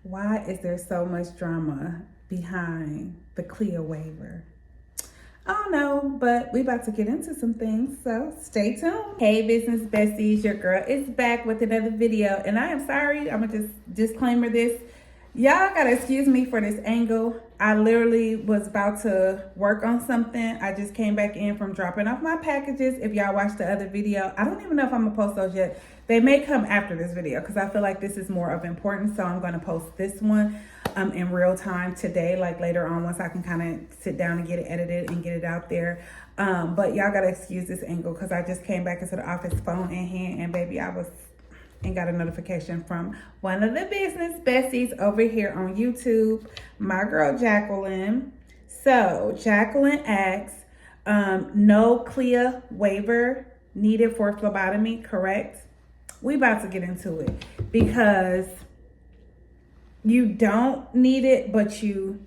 Why is there so much drama behind the CLIA waiver? I don't know, but we about to get into some things, so stay tuned. Hey, business besties, your girl is back with another video, and I am sorry, I'm gonna just disclaimer this. Y'all gotta excuse me for this angle. I literally was about to work on something. I just came back in from dropping off my packages. If y'all watched the other video, I don't even know if I'm gonna post those yet. They may come after this video because I feel like this is more of importance, so I'm gonna post this one in real time today, like later on, once I can kind of sit down and get it edited and get it out there. But y'all gotta excuse this angle because I just came back into the office, phone in hand, and baby, I was and got a notification from one of the business besties over here on YouTube, my girl Jacqueline. So Jacqueline asks, no CLIA waiver needed for phlebotomy, correct? We about to get into it because you don't need it, but you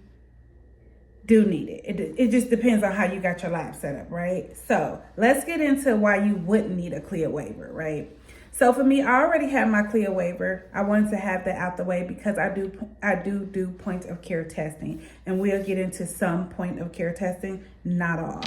do need it. It just depends on how you got your lab set up, right? So let's get into why you wouldn't need a CLIA waiver, right? So for me, I already have my CLIA waiver. I wanted to have that out the way because I do point of care testing, and we'll get into some point of care testing, not all.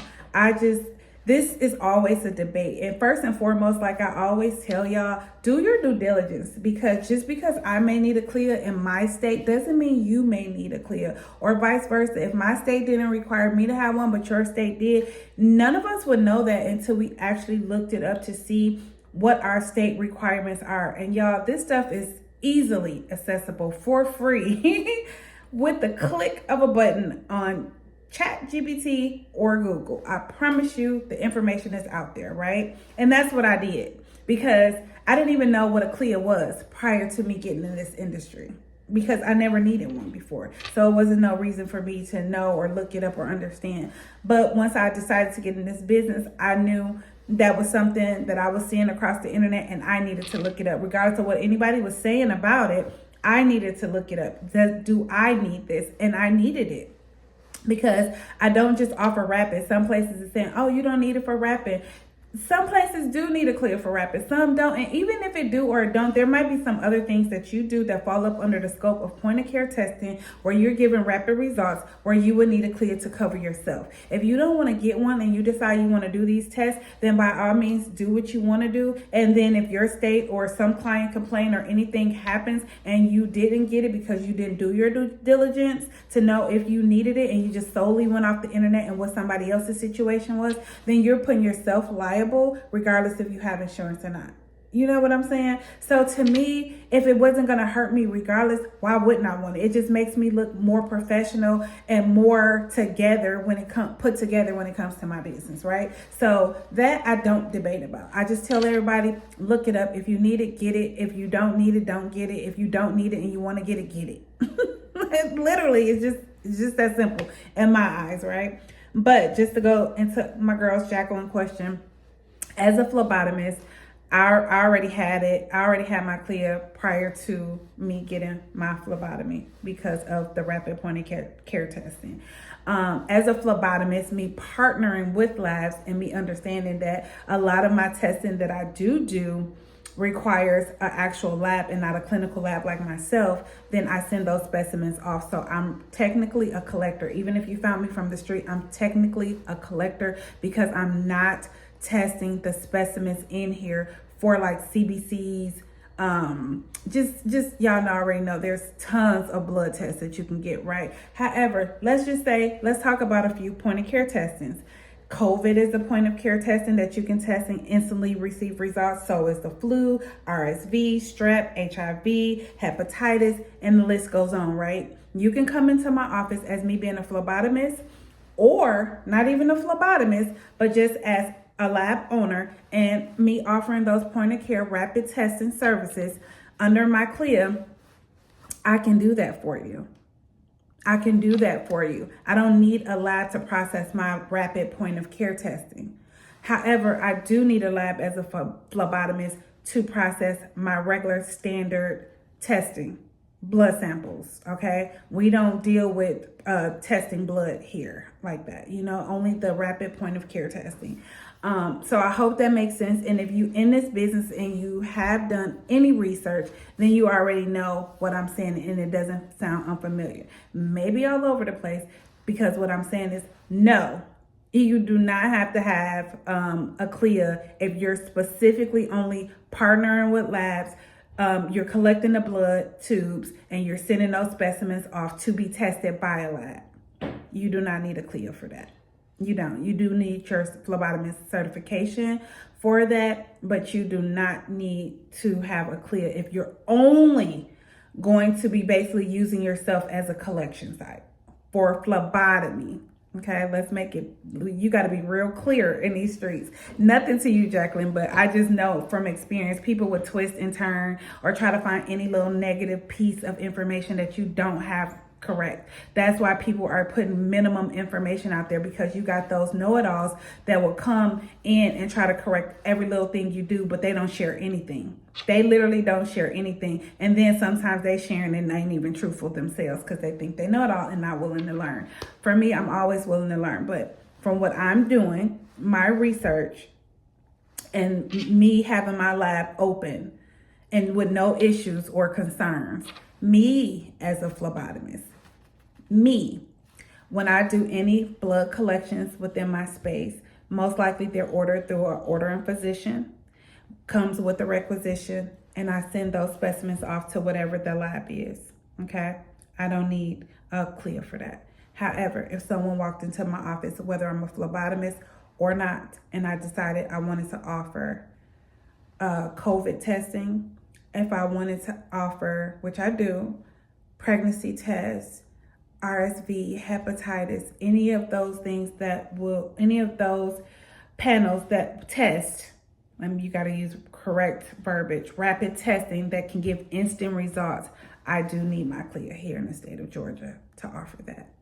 This is always a debate. And first and foremost, like I always tell y'all, do your due diligence, because just because I may need a CLIA in my state doesn't mean you may need a CLIA, or vice versa. If my state didn't require me to have one, but your state did, none of us would know that until we actually looked it up to see what our state requirements are. And y'all, this stuff is easily accessible for free with the click of a button on ChatGPT or Google. I promise you the information is out there, right? And that's what I did because I didn't even know what a CLIA was prior to me getting in this industry, because I never needed one before. So it wasn't no reason for me to know or look it up or understand. But once I decided to get in this business, I knew that was something that I was seeing across the internet, and I needed to look it up. Regardless of what anybody was saying about it, I needed to look it up. Do I need this? And I needed it because I don't just offer rapid. Some places are saying, oh, you don't need it for rapid. Some places do need a CLIA for rapid, some don't. And even if it do or don't, there might be some other things that you do that fall up under the scope of point of care testing where you're giving rapid results, where you would need a CLIA to cover yourself. If you don't want to get one and you decide you want to do these tests, then by all means do what you want to do. And then if your state or some client complain or anything happens and you didn't get it because you didn't do your due diligence to know if you needed it, and you just solely went off the internet and what somebody else's situation was, then you're putting yourself liable regardless if you have insurance or not. You know what I'm saying? So to me, if it wasn't going to hurt me regardless, why wouldn't I want it? It just makes me look more professional and more together when it put together when it comes to my business, right? So that I don't debate about. I just tell everybody, look it up. If you need it, get it. If you don't need it, don't get it. If you don't need it and you want to get it. Literally, it's just that simple in my eyes, right? But just to go into my girl's Jacqueline question, as a phlebotomist, I already had it. I already had my CLIA prior to me getting my phlebotomy because of the rapid point of care testing. As a phlebotomist, me partnering with labs and me understanding that a lot of my testing that I do requires an actual lab and not a clinical lab like myself, then I send those specimens off. So I'm technically a collector. Even if you found me from the street, I'm technically a collector because I'm not testing the specimens in here for like CBCs. Just y'all already know there's tons of blood tests that you can get, right? However, let's talk about a few point of care testings. COVID is a point of care testing that you can test and instantly receive results. So is the flu, RSV, strep, HIV, hepatitis, and the list goes on, right? You can come into my office as me being a phlebotomist, or not even a phlebotomist, but just as a lab owner, and me offering those point of care rapid testing services under my CLIA. I can do that for you. I don't need a lab to process my rapid point of care testing. However, I do need a lab as a phlebotomist to process my regular standard testing. blood samples, okay? We don't deal with testing blood here like that, you know, only the rapid point of care testing. So I hope that makes sense. And if you in this business and you have done any research, then you already know what I'm saying and it doesn't sound unfamiliar. Maybe all over the place, because what I'm saying is no, you do not have to have a CLIA if you're specifically only partnering with labs. You're collecting the blood tubes and you're sending those specimens off to be tested by a lab. You do not need a CLIA for that. You don't. You do need your phlebotomist certification for that, but you do not need to have a CLIA if you're only going to be basically using yourself as a collection site for phlebotomy. Okay, let's make it, you got to be real clear in these streets. Nothing to you, Jacqueline, but I just know from experience, people would twist and turn or try to find any little negative piece of information that you don't have correct. That's why people are putting minimum information out there, because you got those know-it-alls that will come in and try to correct every little thing you do, but they don't share anything. They literally don't share anything. And then sometimes they sharing and they ain't even truthful themselves because they think they know it all and not willing to learn. For me, I'm always willing to learn, but from what I'm doing, my research and me having my lab open and with no issues or concerns, me as a phlebotomist, when I do any blood collections within my space, most likely they're ordered through an ordering physician, comes with a requisition, and I send those specimens off to whatever the lab is, okay? I don't need a CLIA for that. However, if someone walked into my office, whether I'm a phlebotomist or not, and I decided I wanted to offer COVID testing, if I wanted to offer, which I do, pregnancy tests, RSV, hepatitis, any of those things that will, any of those panels that test, you got to use correct verbiage, rapid testing that can give instant results. I do need my CLIA here in the state of Georgia to offer that.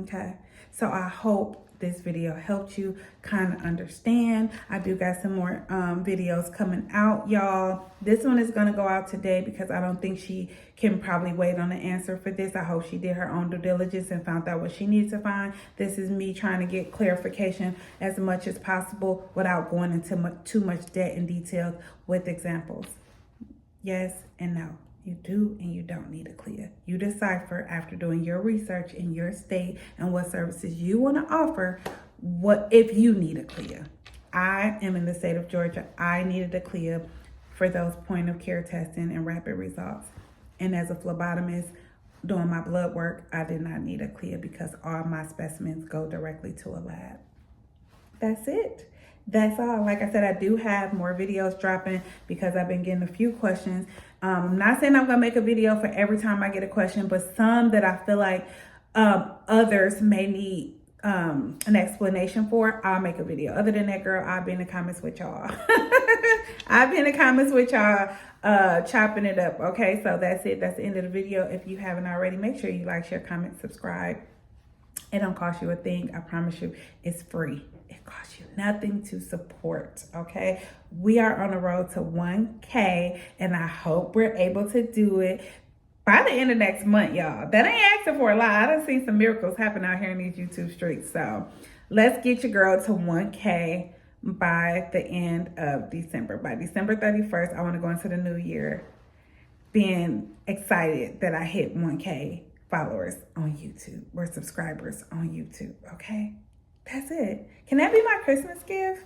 Okay, so I hope this video helped you kind of understand. I do got some more videos coming out, y'all. This one is going to go out today because I don't think she can probably wait on the answer for this. I hope she did her own due diligence and found out what she needs to find. This is me trying to get clarification as much as possible without going into too much debt and detail with examples. Yes and no. You do and you don't need a CLIA. You decipher after doing your research in your state and what services you want to offer, what if you need a CLIA. I am in the state of Georgia. I needed a CLIA for those point of care testing and rapid results. And as a phlebotomist doing my blood work, I did not need a CLIA because all my specimens go directly to a lab. That's it. That's all. Like I said, I do have more videos dropping because I've been getting a few questions. I'm not saying I'm going to make a video for every time I get a question, but some that I feel like others may need an explanation for, I'll make a video. Other than that, girl, I'll be in the comments with y'all. I'll be in the comments with y'all chopping it up. Okay, so that's it. That's the end of the video. If you haven't already, make sure you like, share, comment, subscribe. It don't cost you a thing. I promise you, it's free. It costs you nothing to support, okay? We are on the road to 1K, and I hope we're able to do it by the end of next month, y'all. That ain't asking for a lot. I done seen some miracles happen out here in these YouTube streets. So let's get your girl to 1K by the end of December. By December 31st, I want to go into the new year being excited that I hit 1K followers on YouTube or subscribers on YouTube, okay? That's it. Can that be my Christmas gift?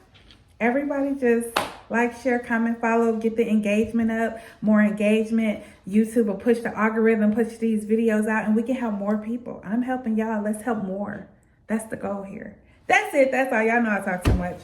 Everybody just like, share, comment, follow, get the engagement up. More engagement. YouTube will push the algorithm, push these videos out, and we can help more people. I'm helping y'all. Let's help more. That's the goal here. That's it. That's all. Y'all know I talk too much.